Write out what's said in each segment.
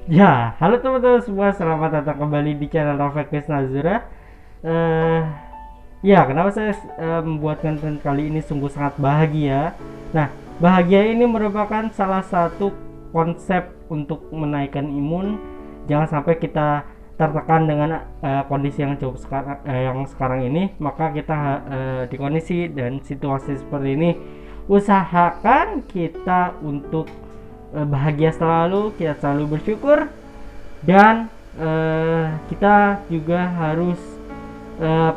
Ya, halo teman-teman semua, selamat datang kembali di channel Rafael Nazura. Eh, ya, kenapa saya membuat konten kali ini sungguh sangat bahagia. Nah, bahagia ini merupakan salah satu konsep untuk menaikkan imun. Jangan sampai kita tertekan dengan kondisi yang cukup sekarang ini, maka kita di kondisi dan situasi seperti ini usahakan kita untuk bahagia selalu, kita selalu bersyukur dan kita juga harus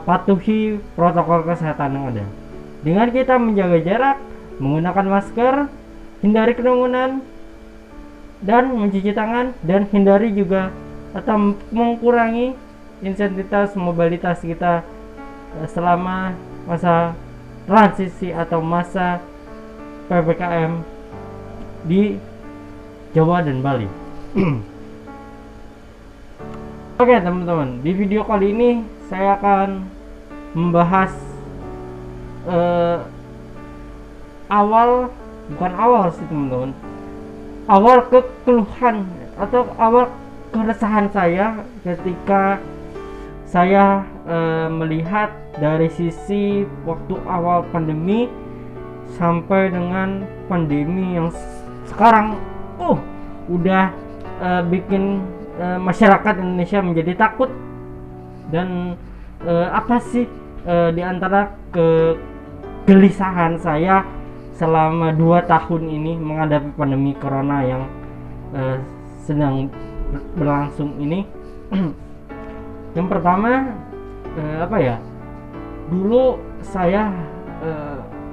patuhi protokol kesehatan yang ada. Dengan kita menjaga jarak, menggunakan masker, hindari kerumunan dan mencuci tangan, dan hindari juga atau mengurangi intensitas mobilitas kita selama masa transisi atau masa PPKM di Jawa dan Bali. Oke teman-teman, di video kali ini saya akan membahas bukan awal sih teman-teman, awal kekeluhan atau awal keresahan saya ketika saya melihat dari sisi waktu awal pandemi sampai dengan pandemi yang sekarang udah bikin masyarakat Indonesia menjadi takut. Dan apa sih di antara kegelisahan saya selama 2 tahun ini menghadapi pandemi corona yang sedang berlangsung ini. Yang pertama, dulu saya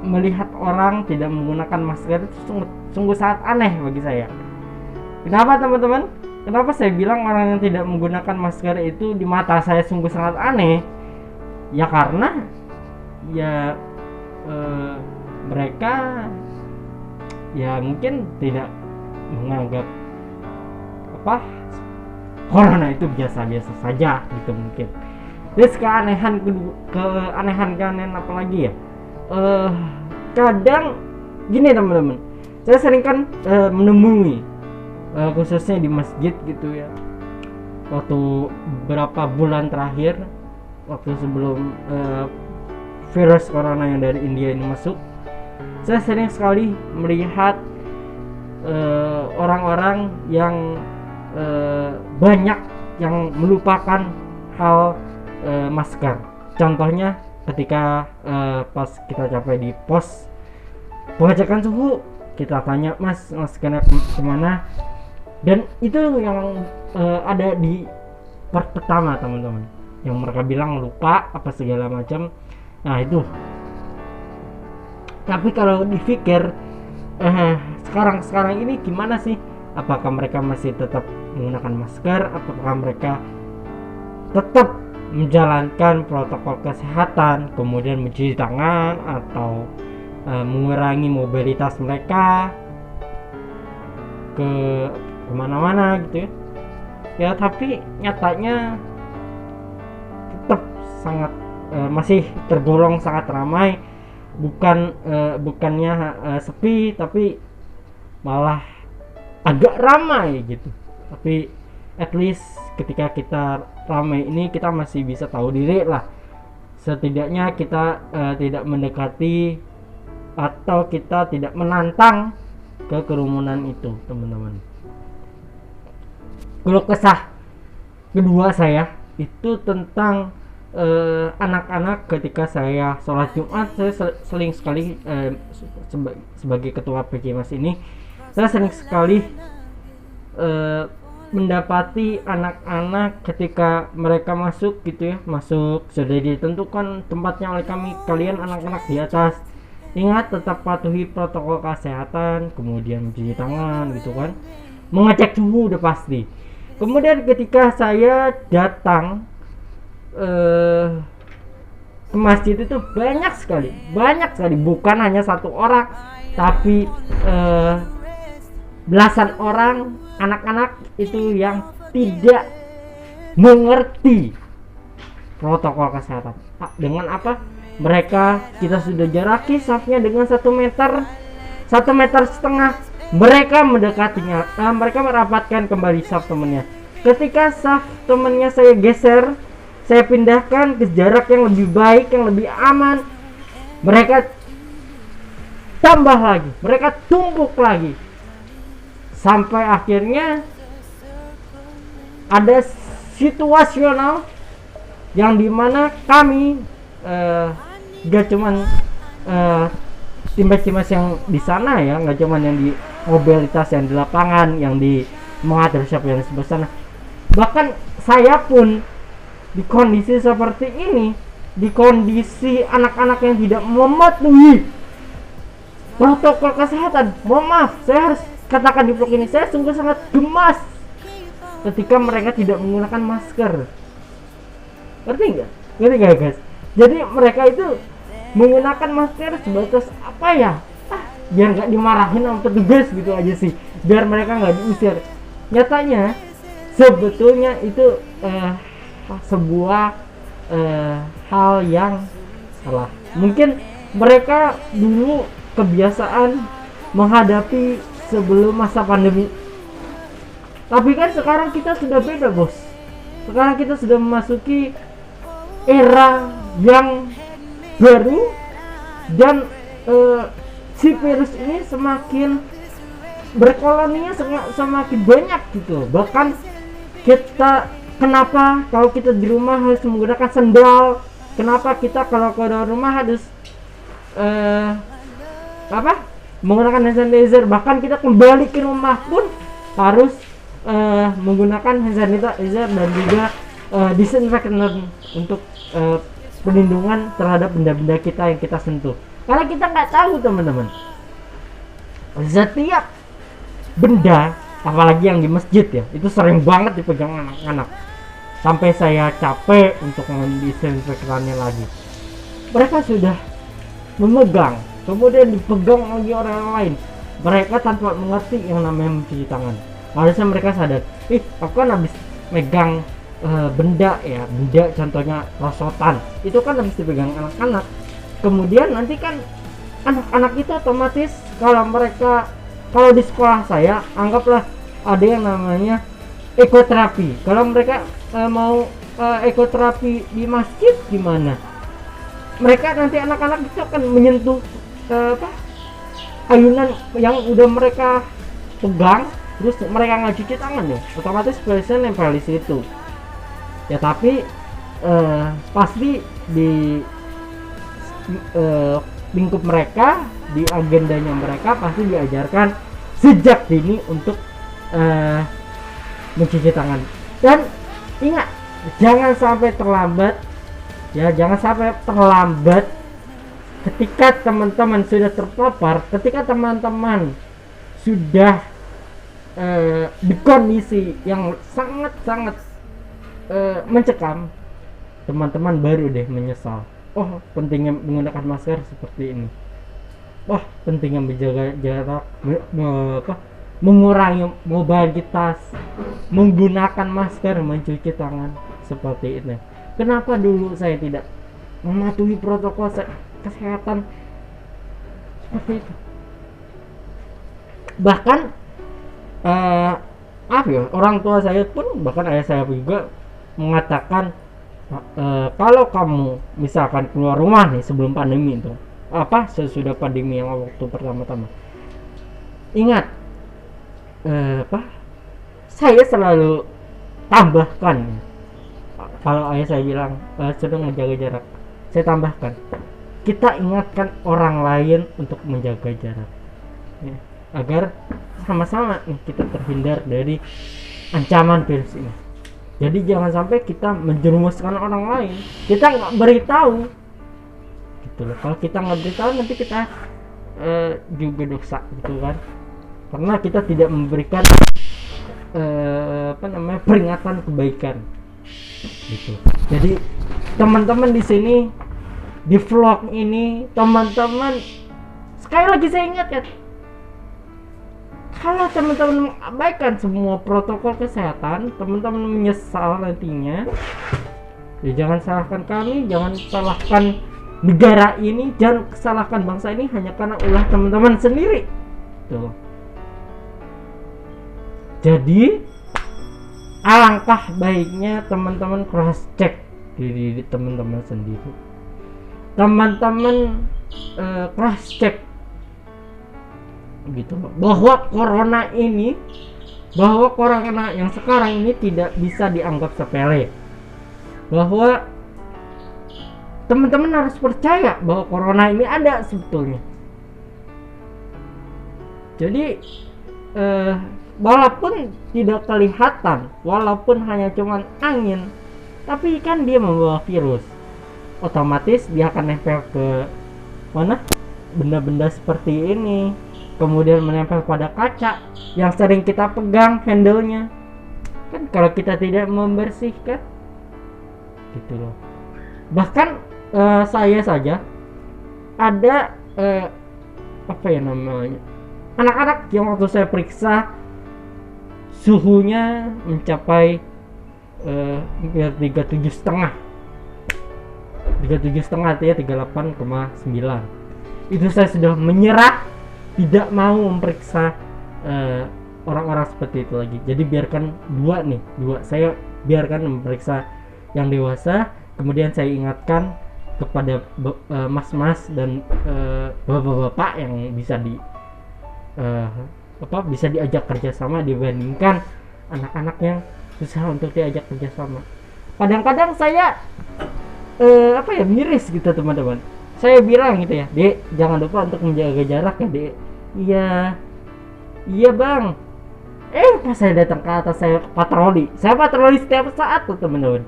melihat orang tidak menggunakan masker itu sungguh sangat aneh bagi saya. Kenapa teman-teman? Kenapa saya bilang orang yang tidak menggunakan masker itu di mata saya sungguh sangat aneh? Ya karena mereka ya mungkin tidak menganggap corona itu biasa-biasa saja gitu mungkin. Terus keanehan apa lagi ya? Kadang gini teman-teman, saya sering kan menemui khususnya di masjid gitu ya, waktu beberapa bulan terakhir, waktu sebelum virus corona yang dari India ini masuk, saya sering sekali melihat orang-orang yang banyak yang melupakan hal masker. Contohnya ketika pas kita capai di pos pengecekan suhu, kita tanya, mas maskernya kemana, dan itu yang ada di part pertama teman-teman, yang mereka bilang lupa apa segala macam. Nah itu, tapi kalau dipikir sekarang ini gimana sih, apakah mereka masih tetap menggunakan masker, apakah mereka tetap menjalankan protokol kesehatan, kemudian mencuci tangan atau mengurangi mobilitas mereka ke kemana-mana gitu ya. Tapi nyatanya tetap sangat masih tergolong sangat ramai, bukannya sepi, tapi malah agak ramai gitu. Tapi at least ketika kita ramai ini kita masih bisa tahu diri lah, setidaknya kita tidak mendekati atau kita tidak menantang ke kerumunan itu teman-teman. Kalau kesah kedua saya itu tentang anak-anak. Ketika saya sholat Jumat, saya sering sekali sebagai ketua PJMAS ini, saya sering sekali mendapati anak-anak ketika mereka masuk gitu ya, masuk sudah ditentukan tempatnya oleh kami, kalian anak-anak di atas, ingat tetap patuhi protokol kesehatan, kemudian mencuci tangan gitu kan, mengecek suhu udah pasti. Kemudian ketika saya datang ke masjid itu banyak sekali, bukan hanya satu orang, tapi belasan orang anak-anak itu yang tidak mengerti protokol kesehatan. Dengan apa? Mereka, kita sudah jaraki safnya dengan 1 meter, 1,5 meter, Mereka mendekatinya, mereka merapatkan kembali saf temannya. Ketika saf temannya saya geser, saya pindahkan ke jarak yang lebih baik, yang lebih aman, mereka tambah lagi, mereka tumpuk lagi, sampai akhirnya ada situasional yang dimana kami gak cuman tim-tim yang di sana ya, nggak cuman yang di mobilitas, yang di lapangan, yang di mengatur siapa yang di sebelah sana, bahkan saya pun di kondisi seperti ini, di kondisi anak-anak yang tidak mematuhi protokol kesehatan, mohon maaf, saya harus katakan di vlog ini, saya sungguh sangat gemas ketika mereka tidak menggunakan masker. Ngerti nggak guys? Jadi mereka itu menggunakan masker sebatas apa ya? Biar nggak dimarahin sama petugas gitu aja sih, biar mereka nggak diusir. Nyatanya sebetulnya itu sebuah hal yang salah. Mungkin mereka dulu kebiasaan menghadapi sebelum masa pandemi, tapi kan sekarang kita sudah beda bos. Sekarang kita sudah memasuki era yang baru, dan si virus ini semakin berkoloninya semakin banyak gitu. Bahkan kita, kenapa kalau kita di rumah harus menggunakan sendal, kenapa kita kalau keluar rumah harus menggunakan hand sanitizer, bahkan kita kembali ke rumah pun harus menggunakan hand sanitizer dan juga disinfektan untuk perlindungan terhadap benda-benda kita yang kita sentuh. Karena kita nggak tahu teman-teman, setiap benda, apalagi yang di masjid ya, itu sering banget dipegang anak-anak, sampai saya capek untuk mendisinfektannya lagi. Mereka sudah memegang, kemudian dipegang lagi orang lain, mereka tanpa mengerti yang namanya mencuci tangan. Harusnya mereka sadar, aku kan habis megang benda ya, benda contohnya rosotan, itu kan habis dipegang anak-anak. Kemudian nanti kan anak-anak itu otomatis, kalau di sekolah saya anggaplah ada yang namanya ekoterapi. Kalau mereka mau ekoterapi di masjid gimana? Mereka nanti anak-anak itu akan menyentuh ayunan yang udah mereka pegang, terus mereka nggak cuci tangan ya, otomatis virusnya nempel di situ. Ya tapi pasti di lingkup mereka, di agendanya mereka pasti diajarkan sejak dini untuk mencuci tangan. Dan ingat, jangan sampai terlambat ya, jangan sampai terlambat ketika teman-teman sudah terpapar, ketika teman-teman sudah di kondisi yang sangat-sangat mencekam, teman-teman baru deh menyesal. Oh, pentingnya menggunakan masker seperti ini. Wah, pentingnya menjaga jarak, mengurangi mobilitas, menggunakan masker, mencuci tangan seperti ini. Kenapa dulu saya tidak mematuhi protokol kesehatan seperti itu? Bahkan orang tua saya pun, bahkan ayah saya juga mengatakan, kalau kamu misalkan keluar rumah nih sebelum pandemi itu, sesudah pandemi yang waktu pertama-tama, ingat, saya selalu tambahkan, kalau ayah saya bilang sudah menjaga jarak, saya tambahkan, kita ingatkan orang lain untuk menjaga jarak ya, agar sama-sama nih kita terhindar dari ancaman virus ini. Jadi jangan sampai kita menjerumuskan orang lain, kita nggak beritahu gitu loh. Kalau kita nggak beritahu, nanti kita juga dosa gitu kan, karena kita tidak memberikan peringatan kebaikan gitu. Jadi teman-teman di sini, di vlog ini, teman-teman sekali lagi saya ingatkan, kalau teman-teman mengabaikan semua protokol kesehatan, teman-teman menyesal nantinya. Ya, jangan salahkan kami, jangan salahkan negara ini, jangan salahkan bangsa ini hanya karena ulah teman-teman sendiri. Tuh. Jadi alangkah baiknya teman-teman cross check diri teman-teman sendiri. Teman-teman cross check gitu loh, bahwa corona yang sekarang ini tidak bisa dianggap sepele, bahwa teman-teman harus percaya bahwa corona ini ada sebetulnya. Jadi walaupun tidak kelihatan, walaupun hanya cuman angin, tapi kan dia membawa virus, otomatis dia akan nempel ke mana, benda-benda seperti ini, kemudian menempel pada kaca yang sering kita pegang handle-nya kan, kalau kita tidak membersihkan gitu loh. Bahkan saya saja ada apa ya namanya, anak-anak yang waktu saya periksa suhunya mencapai 37,5 artinya 38,9. Itu saya sudah menyerah, tidak mau memeriksa orang-orang seperti itu lagi. Jadi biarkan dua saya biarkan memeriksa yang dewasa, kemudian saya ingatkan kepada mas-mas dan bapak-bapak yang bisa bisa diajak kerjasama dibandingkan anak-anak yang susah untuk diajak kerjasama. Kadang-kadang saya miris gitu teman-teman. Saya bilang gitu ya, Dek, jangan lupa untuk menjaga jarak ya, Dek. Iya bang. Pas saya datang ke atas, saya patroli setiap saat tuh teman-teman.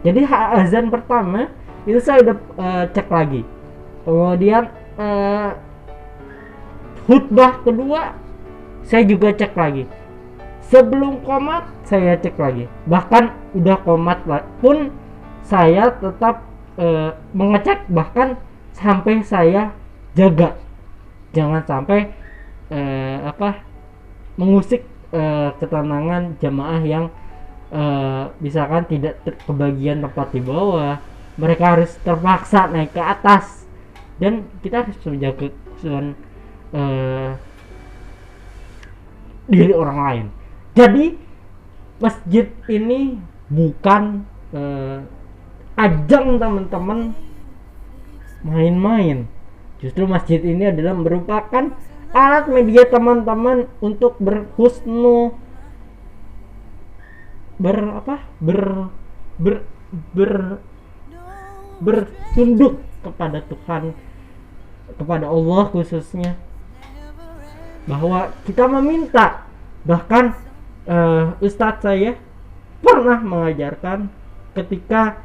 Jadi azan pertama itu saya udah cek lagi, kemudian khutbah kedua saya juga cek lagi, sebelum qomat saya cek lagi, bahkan udah qomat pun saya tetap mengecek, bahkan sampai saya jaga jangan sampai mengusik ketenangan jamaah yang misalkan tidak kebagian tempat di bawah, mereka harus terpaksa naik ke atas, dan kita harus menjaga kesusahan diri orang lain. Jadi masjid ini bukan ajang teman-teman main-main. Justru masjid ini adalah merupakan alat media teman-teman untuk bertunduk kepada Tuhan, kepada Allah khususnya, bahwa kita meminta. Bahkan Ustadz saya pernah mengajarkan ketika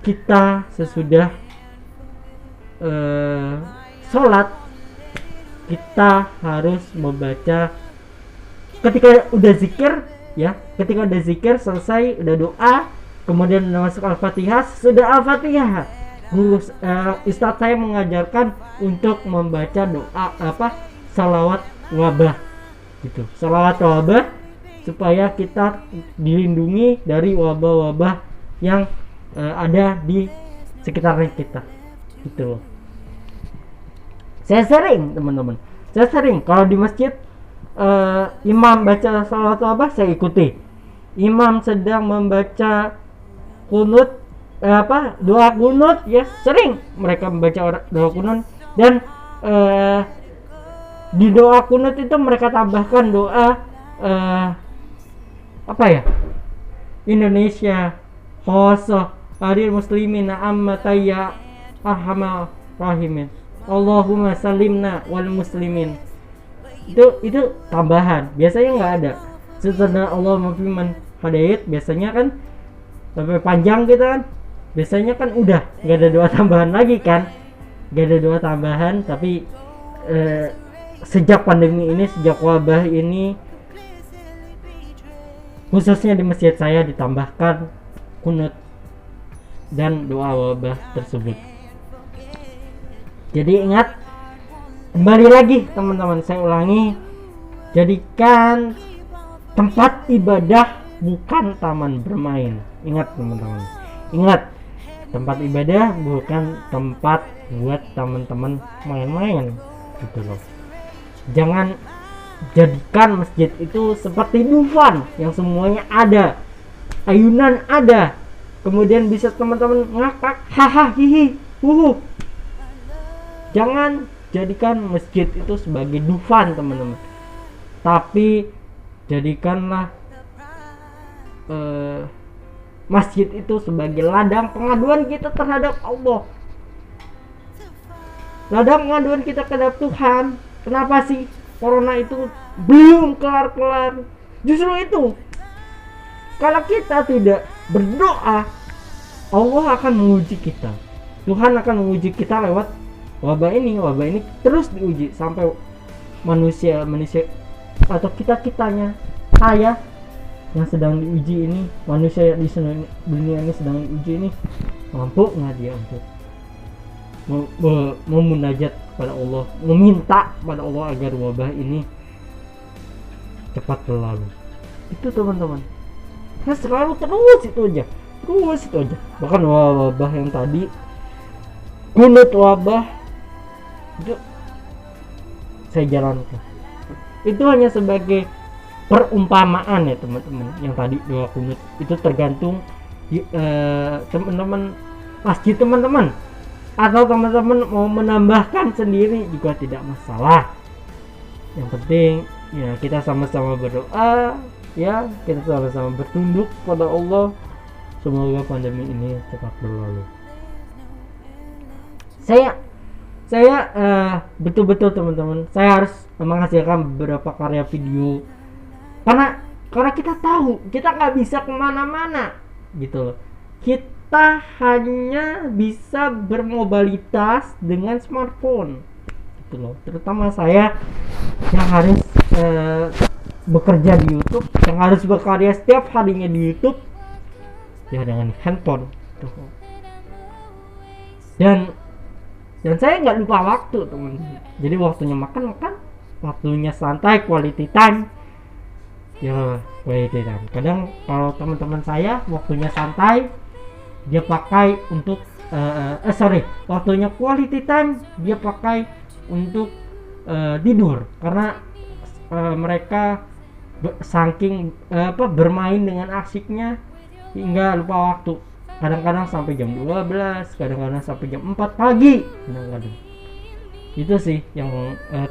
kita sesudah sholat, kita harus membaca, ketika udah zikir selesai, udah doa, kemudian masuk Al-Fatihah, sudah Al-Fatihah, Ustadz saya mengajarkan untuk membaca doa salawat wabah gitu, salawat wabah, supaya kita dilindungi dari wabah-wabah yang ada di sekitarnya kita gitu loh. Saya sering kalau di masjid imam baca salawat wabah, saya ikuti. Imam sedang membaca kunut doa kunut, ya sering mereka membaca doa kunut, dan di doa kunut itu mereka tambahkan doa Indonesia khosoh hadir muslimin ammataya arhamar rahimin Allahumma salimna wal muslimin. Itu tambahan, biasanya nggak ada. Setelah Allahumma fiman hadayat, biasanya kan sampai panjang gitu kan, biasanya kan udah nggak ada doa tambahan lagi kan, nggak ada doa tambahan. Tapi sejak pandemi ini, sejak wabah ini, khususnya di masjid saya ditambahkan kunut dan doa wabah tersebut. Jadi ingat, kembali lagi teman-teman, saya ulangi, jadikan tempat ibadah bukan taman bermain. Ingat teman-teman, ingat, tempat ibadah bukan tempat buat teman-teman main-main gitu loh. Jangan jadikan masjid itu seperti Dufan yang semuanya ada, ayunan ada, kemudian bisa teman-teman ngakak, haha, hihi, huhu. Jangan jadikan masjid itu sebagai Dufan, teman-teman, tapi jadikanlah masjid itu sebagai ladang pengaduan kita terhadap Allah, ladang pengaduan kita terhadap Tuhan. Kenapa sih corona itu belum kelar-kelar? Justru itu, kalau kita tidak berdoa, Allah akan menguji kita. Tuhan akan menguji kita lewat wabah ini terus diuji sampai manusia atau kitanya, saya yang sedang diuji ini, manusia di dunia ini sedang diuji ini, mampu nggak dia untuk memunajat kepada Allah, meminta kepada Allah agar wabah ini cepat berlalu. Itu teman-teman, nah selalu terus itu aja. Bahkan wabah yang tadi, kunut wabah itu saya jalankan, itu hanya sebagai perumpamaan ya teman-teman. Yang tadi doa kunut itu tergantung teman-teman masjid teman-teman, atau teman-teman mau menambahkan sendiri juga tidak masalah. Yang penting ya kita sama-sama berdoa, ya kita sama-sama bertunduk pada Allah, semoga pandemi ini cepat berlalu. Saya betul-betul teman-teman, saya harus menghasilkan beberapa karya video karena kita tahu kita nggak bisa kemana-mana gitu loh. Kita hanya bisa bermobilitas dengan smartphone gitu loh. Terutama saya yang harus bekerja di YouTube, yang harus berkarya setiap harinya di YouTube ya dengan handphone gitu. Dan saya nggak lupa waktu teman-teman. Jadi waktunya makan, waktunya santai, quality time. Ya quality time. Kadang kalau teman-teman saya waktunya santai, dia pakai untuk waktunya quality time dia pakai untuk tidur, karena mereka saking bermain dengan asiknya hingga lupa waktu. Kadang-kadang sampai jam 12, kadang-kadang sampai jam 4 pagi, kadang-kadang. Itu sih yang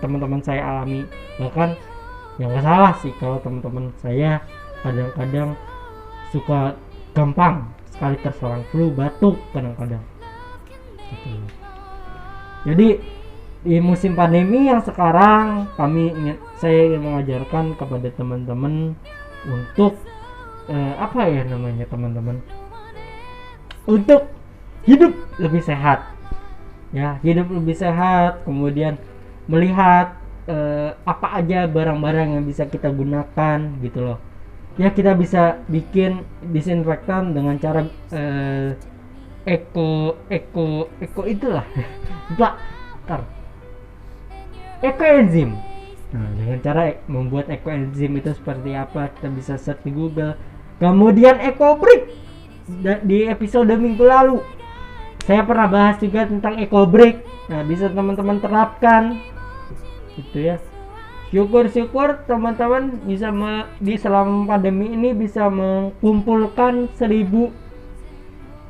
teman-teman saya alami. Bahkan yang gak salah sih kalau teman-teman saya kadang-kadang suka gampang sekali terserang flu, batuk kadang-kadang gitu. Jadi di musim pandemi yang sekarang saya ingin mengajarkan kepada teman-teman untuk teman-teman untuk hidup lebih sehat, ya hidup lebih sehat, kemudian melihat apa aja barang-barang yang bisa kita gunakan gitu loh. Ya kita bisa bikin disinfektan dengan cara eko itulah ekoenzim. Nah, dengan cara membuat ekoenzim itu seperti apa kita bisa search di Google. Kemudian EcoBrick, di episode minggu lalu saya pernah bahas juga tentang EcoBrick. Nah, bisa teman-teman terapkan gitu ya. Syukur teman-teman bisa di selama pandemi ini bisa mengumpulkan 1000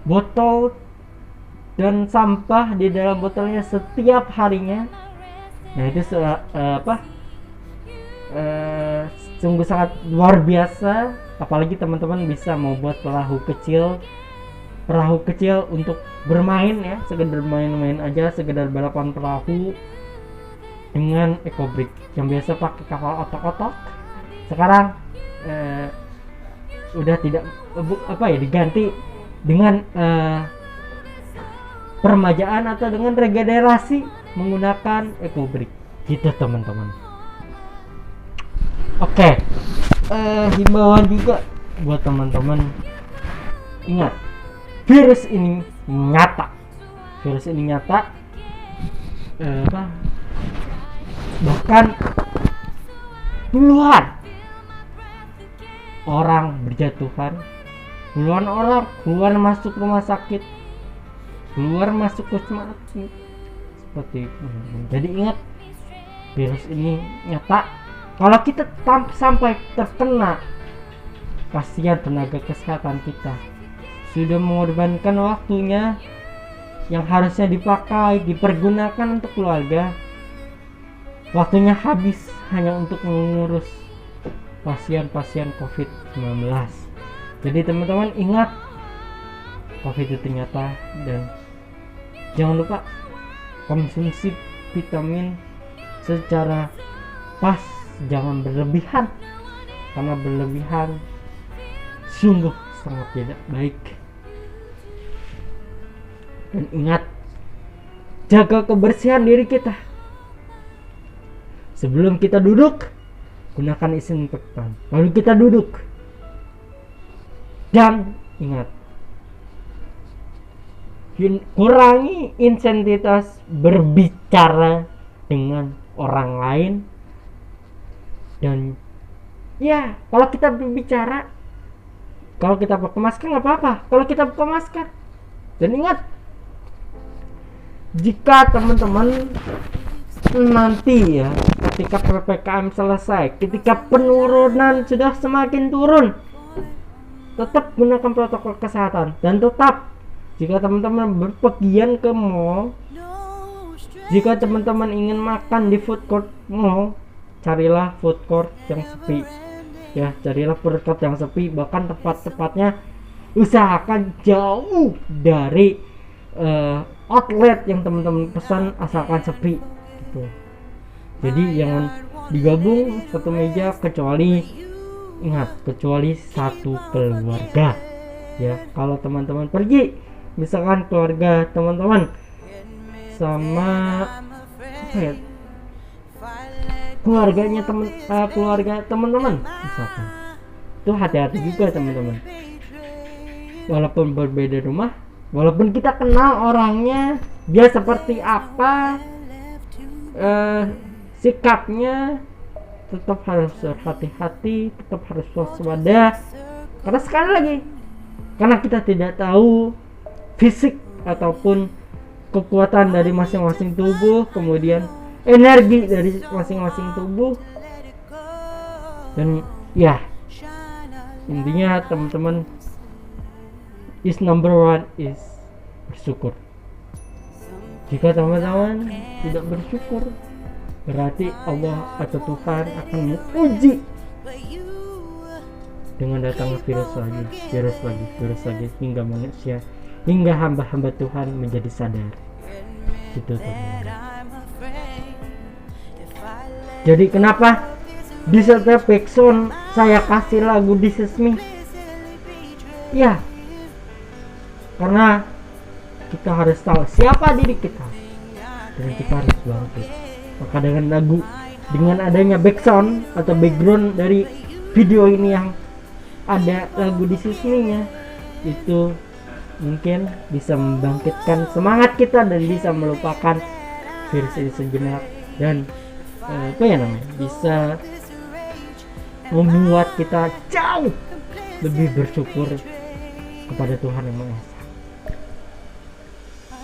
botol dan sampah di dalam botolnya setiap harinya. Nah, itu sungguh sangat luar biasa. Apalagi teman-teman bisa membuat perahu kecil untuk bermain ya, sekedar main-main aja, sekedar balapan perahu dengan EcoBrick. Yang biasa pakai kapal otok-otok sekarang udah tidak diganti dengan permajaan atau dengan regenerasi menggunakan EcoBrick gitu teman-teman. Oke. Himbauan juga buat teman-teman, ingat virus ini nyata, bahkan puluhan orang berjatuhan, puluhan orang keluar masuk rumah sakit, keluar masuk wisma atlet seperti itu. Jadi ingat, virus ini nyata Kalau kita sampai terkena, kasihan tenaga kesehatan kita sudah mengorbankan waktunya yang harusnya dipergunakan untuk keluarga, waktunya habis hanya untuk mengurus pasien-pasien COVID-19. Jadi teman-teman ingat, COVID itu nyata, dan jangan lupa konsumsi vitamin secara pas, jangan berlebihan, karena berlebihan sungguh sangat tidak baik. Dan ingat, jaga kebersihan diri kita. Sebelum kita duduk, gunakan disinfektan. Lalu kita duduk. Dan ingat, kurangi intensitas berbicara dengan orang lain. Dan ya, kalau kita berbicara, kalau kita pakai masker nggak apa-apa. Kalau kita pakai masker. Dan ingat, jika teman-teman nanti ya, ketika PPKM selesai, ketika penurunan sudah semakin turun, tetap gunakan protokol kesehatan. Dan tetap, jika teman-teman berpergian ke mall, jika teman-teman ingin makan di food court mall, carilah food court yang sepi ya, carilah food court yang sepi. Bahkan tepat-tepatnya usahakan jauh dari outlet yang teman-teman pesan, asalkan sepi gitu. Jadi jangan digabung satu meja, kecuali satu keluarga ya. Kalau teman-teman pergi, misalkan keluarga teman-teman sama keluarga teman-teman misalkan, itu hati-hati juga teman-teman. Walaupun berbeda rumah, walaupun kita kenal orangnya, dia seperti apa sikapnya, tetap harus berhati-hati, tetap harus waspada. Karena sekali lagi, karena kita tidak tahu fisik ataupun kekuatan dari masing-masing tubuh, kemudian energi dari masing-masing tubuh. Dan ya, intinya teman-teman, is number one is bersyukur. Jika teman-teman tidak bersyukur, berarti Allah atau Tuhan akan menguji dengan datangnya virus lagi, hingga manusia, hingga hamba-hamba Tuhan menjadi sadar. Itu teman-teman. Jadi kenapa di setiap backsound saya kasih lagu This Is Me? Ya, karena kita harus tahu siapa diri kita, dan kita harus bangkit. Maka dengan lagu, dengan adanya backsound atau background dari video ini yang ada lagu This Is Me-nya, itu mungkin bisa membangkitkan semangat kita dan bisa melupakan virus ini sejenak, dan bisa membuat kita jauh lebih bersyukur kepada Tuhan yang Maha Esa.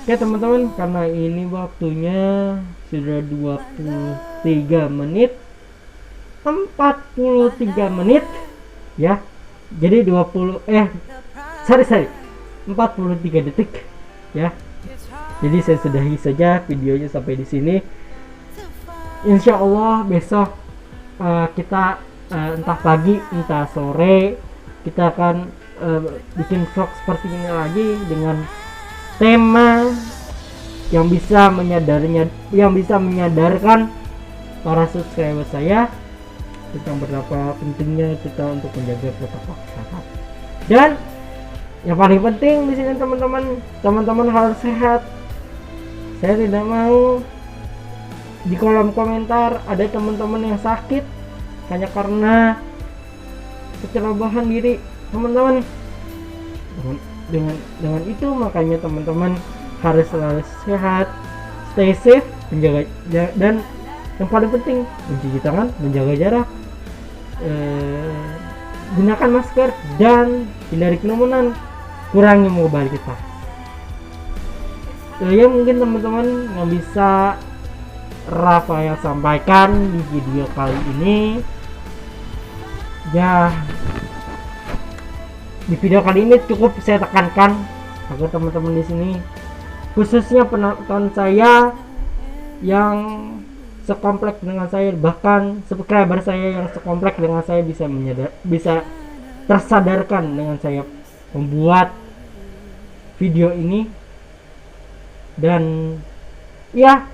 Oke teman-teman, karena ini waktunya sudah 43 menit 43 menit ya. Jadi 43 detik ya. Jadi saya sudahi saja videonya sampai di sini. Insya Allah besok kita entah pagi entah sore kita akan bikin vlog seperti ini lagi dengan tema yang bisa menyadarkan para subscriber saya tentang betapa pentingnya kita untuk menjaga protokol kesehatan. Dan yang paling penting di sini teman-teman harus sehat. Saya tidak mau di kolom komentar ada teman-teman yang sakit hanya karena kecerobohan diri teman-teman. Dengan itu makanya teman-teman harus selalu sehat, stay safe, menjaga, dan yang paling penting mencuci tangan, menjaga jarak, gunakan masker, dan hindari kerumunan, kurangi mobilitas. Ya mungkin teman-teman yang bisa Rafael sampaikan di video kali ini. Ya, di video kali ini cukup saya tekankan agar teman-teman di sini, khususnya penonton saya yang sekomplek dengan saya, bahkan subscriber saya yang sekomplek dengan saya, bisa tersadarkan dengan saya membuat video ini. Dan ya,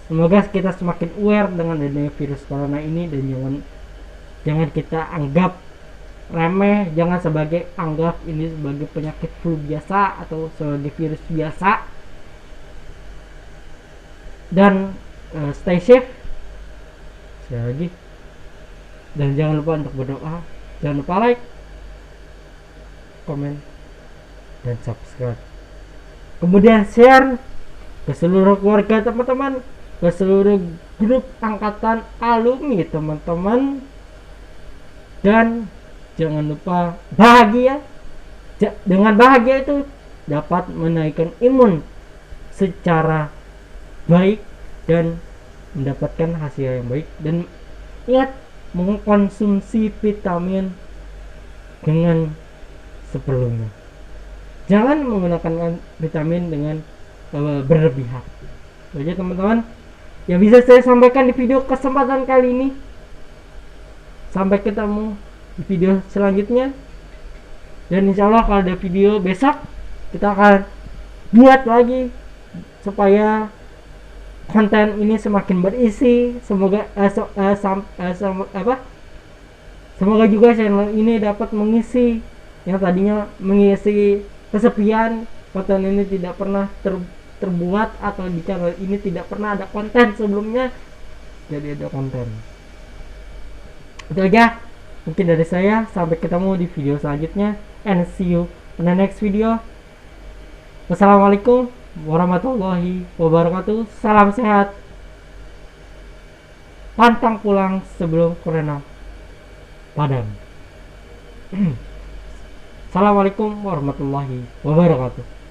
semoga kita semakin aware dengan adanya virus corona ini, dan jangan kita anggap remeh, jangan anggap ini sebagai penyakit flu biasa atau sebagai virus biasa. Dan stay safe sekali lagi, dan jangan lupa untuk berdoa, jangan lupa like, komen, dan subscribe, kemudian share ke seluruh keluarga teman-teman, ke seluruh grup angkatan alumni teman-teman. Dan jangan lupa bahagia. Dengan bahagia itu dapat menaikkan imun secara baik dan mendapatkan hasil yang baik. Dan ingat, mengkonsumsi vitamin dengan seperlunya. Jangan menggunakan vitamin dengan berlebihan. Itu aja teman-teman yang bisa saya sampaikan di video kesempatan kali ini. Sampai ketemu di video selanjutnya. Dan insya Allah kalau ada video besok, kita akan buat lagi supaya konten ini semakin berisi. Semoga semoga juga channel ini dapat mengisi yang tadinya mengisi kesepian. Konten ini tidak pernah terbuat, atau di channel ini tidak pernah ada konten sebelumnya, jadi ada konten. Itu aja mungkin dari saya. Sampai ketemu di video selanjutnya, and see you in the next video. Wassalamualaikum warahmatullahi wabarakatuh. Salam sehat, pantang pulang sebelum corona padam. Assalamualaikum warahmatullahi wabarakatuh.